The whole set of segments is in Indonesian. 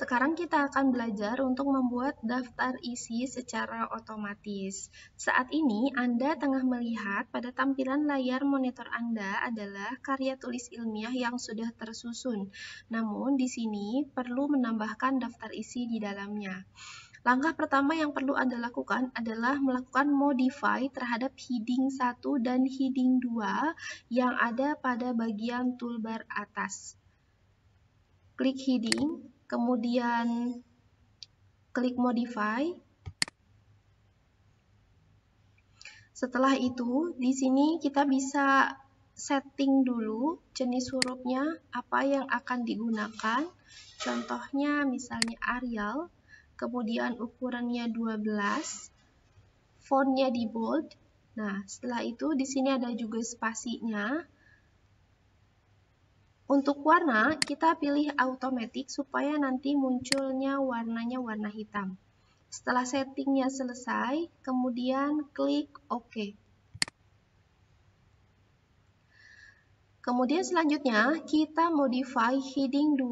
sekarang kita akan belajar untuk membuat daftar isi secara otomatis. Saat ini Anda tengah melihat pada tampilan layar monitor Anda adalah karya tulis ilmiah yang sudah tersusun. Namun di sini perlu menambahkan daftar isi di dalamnya. Langkah pertama yang perlu Anda lakukan adalah melakukan modify terhadap heading 1 dan heading 2 yang ada pada bagian toolbar atas. Klik heading, kemudian klik modify. Setelah itu, di sini kita bisa setting dulu jenis hurufnya, apa yang akan digunakan. Contohnya misalnya Arial, kemudian ukurannya 12, fontnya di bold. Nah, setelah itu di sini ada juga spasinya. Untuk warna, kita pilih automatic supaya nanti munculnya warnanya warna hitam. Setelah settingnya selesai, kemudian klik OK. Kemudian selanjutnya, kita modify heading 2.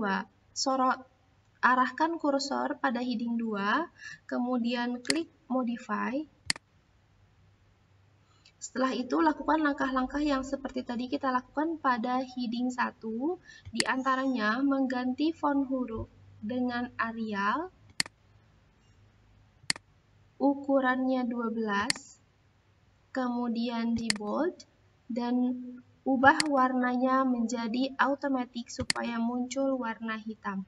Arahkan kursor pada heading 2, kemudian klik modify. Setelah itu, lakukan langkah-langkah yang seperti tadi kita lakukan pada heading 1, di antaranya mengganti font huruf dengan Arial, ukurannya 12, kemudian di bold, dan ubah warnanya menjadi automatic supaya muncul warna hitam.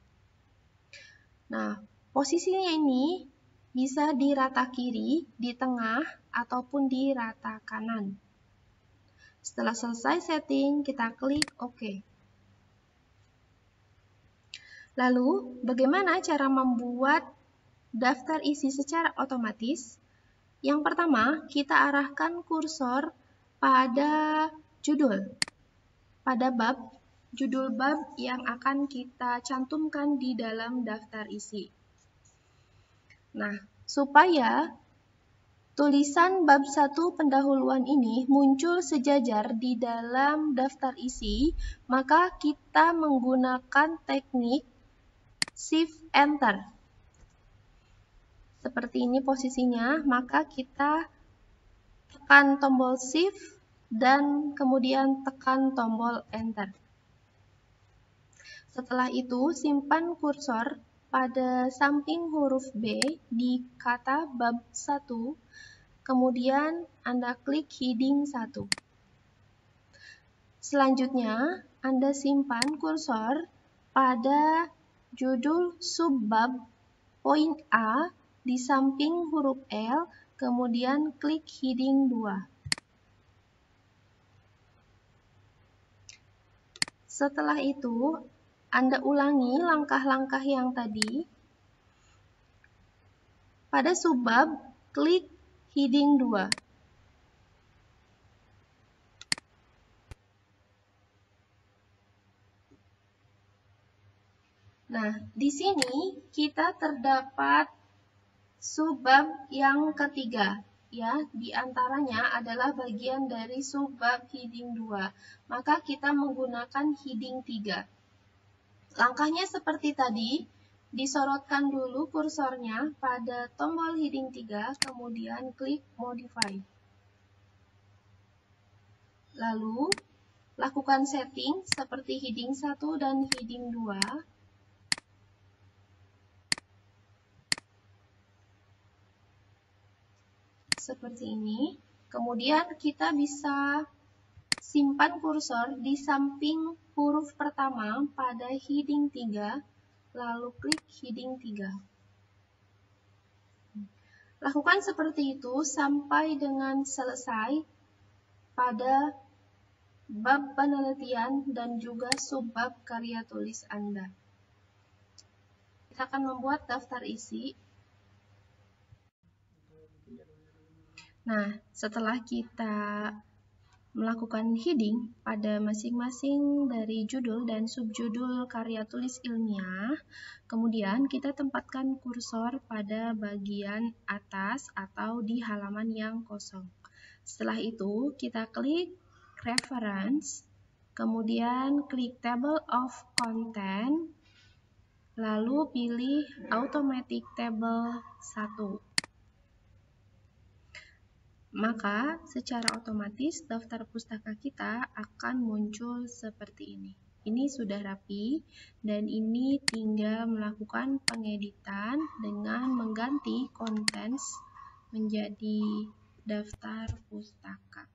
Nah, posisinya ini bisa di rata kiri, di tengah, ataupun di rata kanan. Setelah selesai setting, kita klik OK. Lalu, bagaimana cara membuat daftar isi secara otomatis? Yang pertama, kita arahkan kursor pada judul, pada bab, judul bab yang akan kita cantumkan di dalam daftar isi. Nah, supaya tulisan bab 1 pendahuluan ini muncul sejajar di dalam daftar isi, maka kita menggunakan teknik Shift Enter. Seperti ini posisinya, maka kita tekan tombol Shift dan kemudian tekan tombol Enter. Setelah itu, simpan kursor pada samping huruf B di kata bab 1, kemudian Anda klik heading 1. Selanjutnya, Anda simpan kursor pada judul subbab poin A di samping huruf L, kemudian klik heading 2. Setelah itu, Anda ulangi langkah-langkah yang tadi. Pada subbab, klik heading 2. Nah, di sini kita terdapat subbab yang ketiga. Ya, di antaranya adalah bagian dari subbab heading 2. Maka kita menggunakan heading 3. Langkahnya seperti tadi, disorotkan dulu kursornya pada tombol heading 3, kemudian klik modify. Lalu, lakukan setting seperti heading 1 dan heading 2. Seperti ini. Kemudian kita bisa simpan kursor di samping huruf pertama pada heading 3, lalu klik heading 3. Lakukan seperti itu sampai dengan selesai pada bab penelitian dan juga subbab karya tulis Anda. Kita akan membuat daftar isi. Nah, setelah kita melakukan heading pada masing-masing dari judul dan subjudul karya tulis ilmiah, kemudian kita tempatkan kursor pada bagian atas atau di halaman yang kosong. Setelah itu, kita klik reference, kemudian klik table of content, lalu pilih Automatic Table 1. Maka secara otomatis daftar pustaka kita akan muncul seperti ini. Ini sudah rapi dan ini tinggal melakukan pengeditan dengan mengganti contents menjadi daftar pustaka.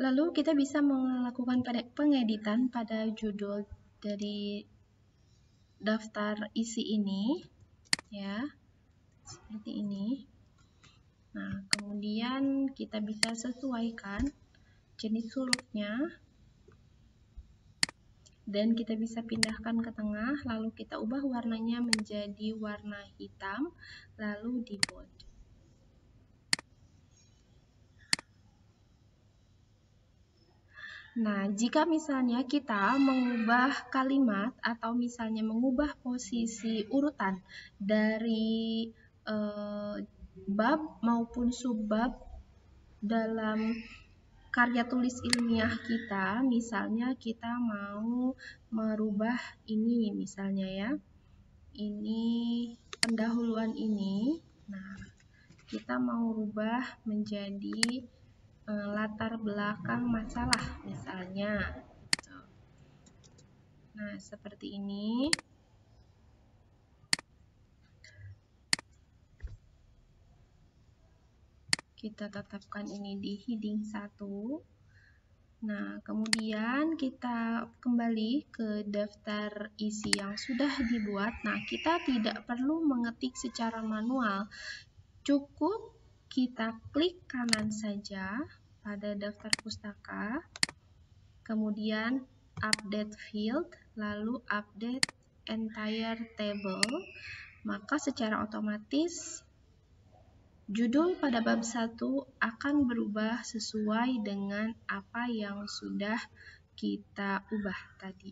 Lalu kita bisa melakukan pengeditan pada judul dari daftar isi ini, ya, seperti ini. Nah, kemudian kita bisa sesuaikan jenis hurufnya dan kita bisa pindahkan ke tengah, lalu kita ubah warnanya menjadi warna hitam, lalu di bold. Nah, jika misalnya kita mengubah kalimat atau misalnya mengubah posisi urutan dari bab maupun subbab dalam karya tulis ilmiah kita, misalnya kita mau merubah ini misalnya ya, ini pendahuluan ini, nah kita mau rubah menjadi latar belakang masalah misalnya. Nah, seperti ini. Kita tetapkan ini di heading 1. Nah, kemudian kita kembali ke daftar isi yang sudah dibuat. Nah, kita tidak perlu mengetik secara manual. Cukup kita klik kanan saja pada daftar pustaka, kemudian update field, lalu update entire table, maka secara otomatis judul pada bab 1 akan berubah sesuai dengan apa yang sudah kita ubah tadi.